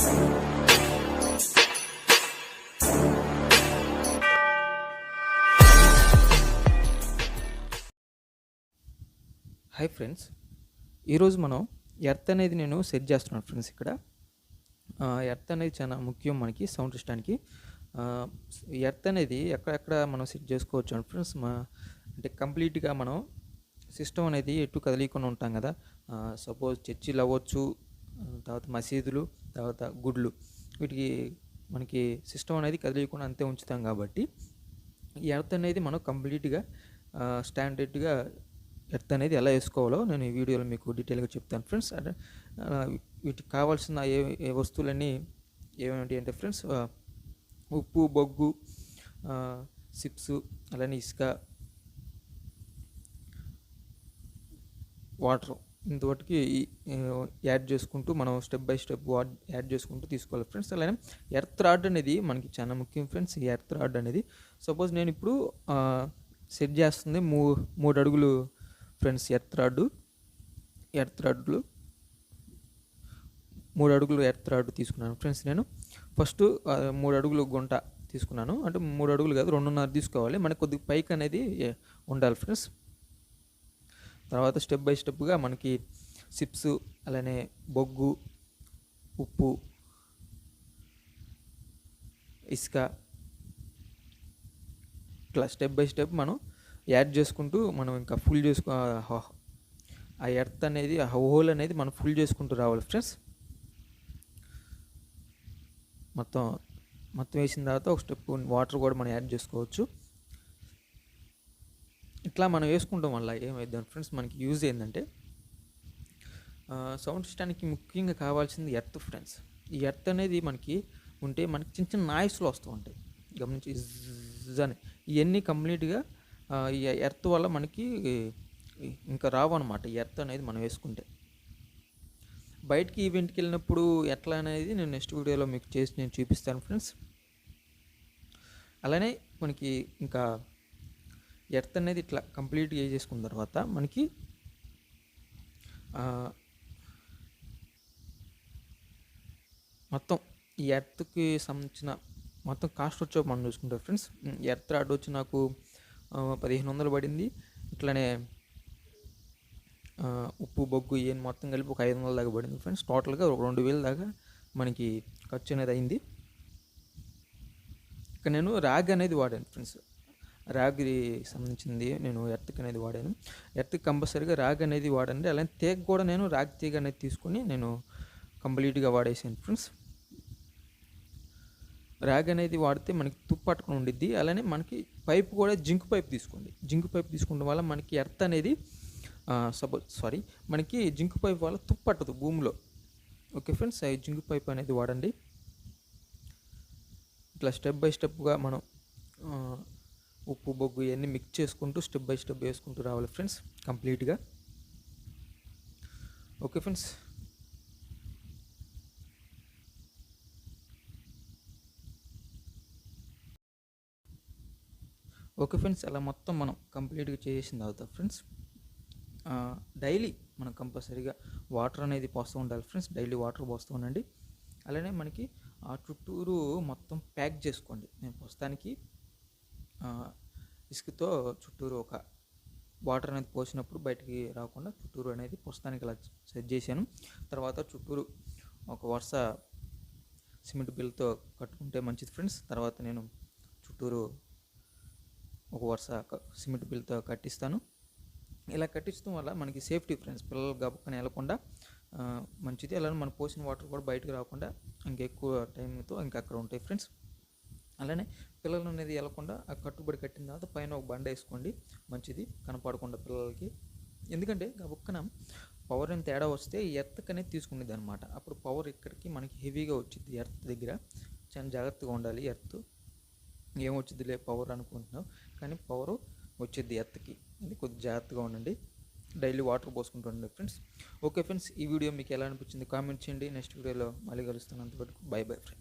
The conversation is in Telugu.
హాయ్ ఫ్రెండ్స్, ఈరోజు మనం ఎర్త్ అనేది నేను సెట్ చేస్తున్నాను ఫ్రెండ్స్. ఇక్కడ ఎర్త్ అనేది చాలా ముఖ్యం మనకి సౌండ్ సిస్టానికి. ఎర్త్ అనేది ఎక్కడెక్కడ మనం సెట్ చేసుకోవచ్చు అంటే ఫ్రెండ్స్, అంటే కంప్లీట్గా మనం సిస్టమ్ అనేది ఎటు కదిలీకుండా ఉంటాం కదా. సపోజ్ చర్చిలు అవ్వచ్చు, తర్వాత మసీదులు, తర్వాత గుడ్లు, వీటికి మనకి సిస్టమ్ అనేది కదిలీకుండా అంతే ఉంచుతాం. కాబట్టి ఈ ఎర్త్ అనేది మనం కంప్లీట్గా స్టాండర్డ్గా ఎర్త్ అనేది ఎలా వేసుకోవాలో నేను ఈ వీడియోలో మీకు డీటెయిల్గా చెప్తాను ఫ్రెండ్స్. అంటే వీటికి కావాల్సిన ఏ వస్తువులన్నీ ఏమేమిటి అంటే ఫ్రెండ్స్, ఉప్పు, బొగ్గు, సిప్స్, అలానే ఇసుక, వాటర్, ఇంతవరకు యాడ్ చేసుకుంటూ మనం స్టెప్ బై స్టెప్ యాడ్ చేసుకుంటూ తీసుకోవాలి ఫ్రెండ్స్. అలానే ఎర్త్ రాడ్ అనేది మనకి చాలా ముఖ్యం ఫ్రెండ్స్. ఈ ఎర్త్ రాడ్ అనేది సపోజ్ నేను ఇప్పుడు సెట్ చేస్తుంది 3 అడుగులు ఫ్రెండ్స్. ఎర్త్ రాడ్లు 3 అడుగులు ఎర్త్ రాడ్ తీసుకున్నాను ఫ్రెండ్స్. నేను ఫస్ట్ 3 అడుగులు గుంట తీసుకున్నాను. అంటే 3 అడుగులు కాదు, 2.5 తీసుకోవాలి. మనకి కొద్దిగా పైకి అనేది ఉండాలి ఫ్రెండ్స్. తర్వాత స్టెప్ బై స్టెప్గా మనకి సిప్స్, అలానే బొగ్గు, ఉప్పు, ఇసుక, ఇట్లా స్టెప్ బై స్టెప్ మనం యాడ్ చేసుకుంటూ మనం ఇంకా ఫుల్ ఆ ఎర్త్ అనేది, ఆ హోల్ అనేది మనం ఫుల్ చేసుకుంటూ రావాలి ఫ్రెండ్స్. మొత్తం వేసిన తర్వాత ఒక స్టెప్ వాటర్ కూడా మనం యాడ్ చేసుకోవచ్చు. ఇట్లా మనం వేసుకుంటాం వల్ల ఏమైంది ఫ్రెండ్స్, మనకి యూజ్ ఏంటంటే సౌండ్ సిస్టానికి ముఖ్యంగా కావాల్సింది ఎర్త్ ఫ్రెండ్స్. ఈ ఎర్త్ అనేది మనకి ఉంటే మనకి చిన్న చిన్న నాయిస్లు వస్తూ ఉంటాయి, గమనించి అని. ఇవన్నీ కంప్లీట్గా ఈ ఎర్త్ వల్ల మనకి ఇంకా రావు అనమాట. ఈ ఎర్త్ అనేది మనం వేసుకుంటే బయటికి ఈవెంట్కి వెళ్ళినప్పుడు ఎట్లా అనేది నేను నెక్స్ట్ వీడియోలో మీకు చేసి నేను చూపిస్తాను ఫ్రెండ్స్. అలానే మనకి ఇంకా ఎర్త్ అనేది ఇట్లా కంప్లీట్గా చేసుకున్న తర్వాత మనకి మొత్తం ఈ ఎర్త్కి సంబంధించిన మొత్తం కాస్ట్ వచ్చే మనం చూసుకుంటాం ఫ్రెండ్స్. ఎర్త్ రాడ్ వచ్చి నాకు 1500 పడింది. ఇట్లానే ఉప్పు, బొగ్గు ఇవన్నీ మొత్తం కలిపి ఒక 500 దాకా పడింది ఫ్రెండ్స్. టోటల్గా 2000 దాకా మనకి ఖర్చు అనేది అయింది. ఇక నేను రాగ్ అనేది వాడాను ఫ్రెండ్స్. రాగ్కి సంబంధించింది నేను ఎర్త్కి అనేది వాడాను. ఎర్త్కి కంపల్సరీగా రాగ్ అనేది వాడండి. అలానే తీగ కూడా నేను రాగ్ తీగ అనేది తీసుకొని నేను కంప్లీట్గా వాడేసాను ఫ్రెండ్స్. రాగ్ అనేది వాడితే మనకి తుప్పట్టుకుని ఉండిద్ది. అలానే మనకి పైప్ కూడా జింక్ పైప్ తీసుకోండి. జింక్ పైప్ తీసుకోవడం వల్ల మనకి ఎర్త్ అనేది మనకి జింక్ పైప్ వల్ల తుప్పట్టదు భూమిలో. ఓకే ఫ్రెండ్స్, ఈ జింక్ పైప్ అనేది వాడండి. ఇట్లా స్టెప్ బై స్టెప్గా మనం ఉప్పు, బొగ్గు ఇవన్నీ మిక్స్ చేసుకుంటూ స్టెప్ బై స్టెప్ వేసుకుంటూ రావాలి ఫ్రెండ్స్ కంప్లీట్గా. ఓకే ఫ్రెండ్స్, అలా మొత్తం మనం కంప్లీట్గా చేసిన తర్వాత ఫ్రెండ్స్ డైలీ మనం కంపల్సరీగా వాటర్ అనేది పోస్తూ ఉండాలి ఫ్రెండ్స్. డైలీ వాటర్ పోస్తూ ఉండండి. అలానే మనకి ఆ చుట్టూరు మొత్తం ప్యాక్ చేసుకోండి. నేను ప్రస్తుతానికి ఇసుకతో చుట్టూరు ఒక వాటర్ అనేది పోసినప్పుడు బయటికి రాకుండా చుట్టూరు అనేది ప్రస్తుతానికి అలా సెట్ చేశాను. తర్వాత చుట్టూరు ఒక వరుస సిమెంట్ బిల్లుతో కట్టుకుంటే మంచిది ఫ్రెండ్స్. తర్వాత నేను చుట్టూరు ఒక వరుస సిమెంట్ బిల్లుతో కట్టిస్తాను. ఇలా కట్టించడం వల్ల మనకి సేఫ్టీ ఫ్రెండ్స్, పిల్లలు గబుక్కని వెళ్ళకుండా మంచిది. అలానే మనం పోసిన వాటర్ కూడా బయటకు రాకుండా ఇంకెక్కువ టైంతో ఇంకా అక్కడ ఉంటాయి ఫ్రెండ్స్. అలానే పిల్లలు అనేది వెళ్ళకుండా ఆ కట్టుబడి కట్టిన తర్వాత పైన ఒక బండ వేసుకోండి, మంచిది, కనపడకుండా పిల్లలకి. ఎందుకంటే గబుక్కన పవర్ అని తేడా వస్తే ఎర్త్ అనేది తీసుకునేది అనమాట. అప్పుడు పవర్ ఇక్కడికి మనకి హెవీగా వచ్చింది. ఎర్త్ దగ్గర చాలా జాగ్రత్తగా ఉండాలి. ఎర్త్ ఏమొచ్చిందిలే పవర్ అనుకుంటున్నావు, కానీ పవర్ వచ్చేది ఎర్త్కి. అది కొద్దిగా జాగ్రత్తగా ఉండండి. డైలీ వాటర్ పోసుకుంటూ ఉండండి ఫ్రెండ్స్. ఓకే ఫ్రెండ్స్, ఈ వీడియో మీకు ఎలా అనిపించింది కామెంట్ చేయండి. నెక్స్ట్ వీడియోలో మళ్ళీ కలుస్తాను. అంతవరకు బై బై ఫ్రెండ్స్.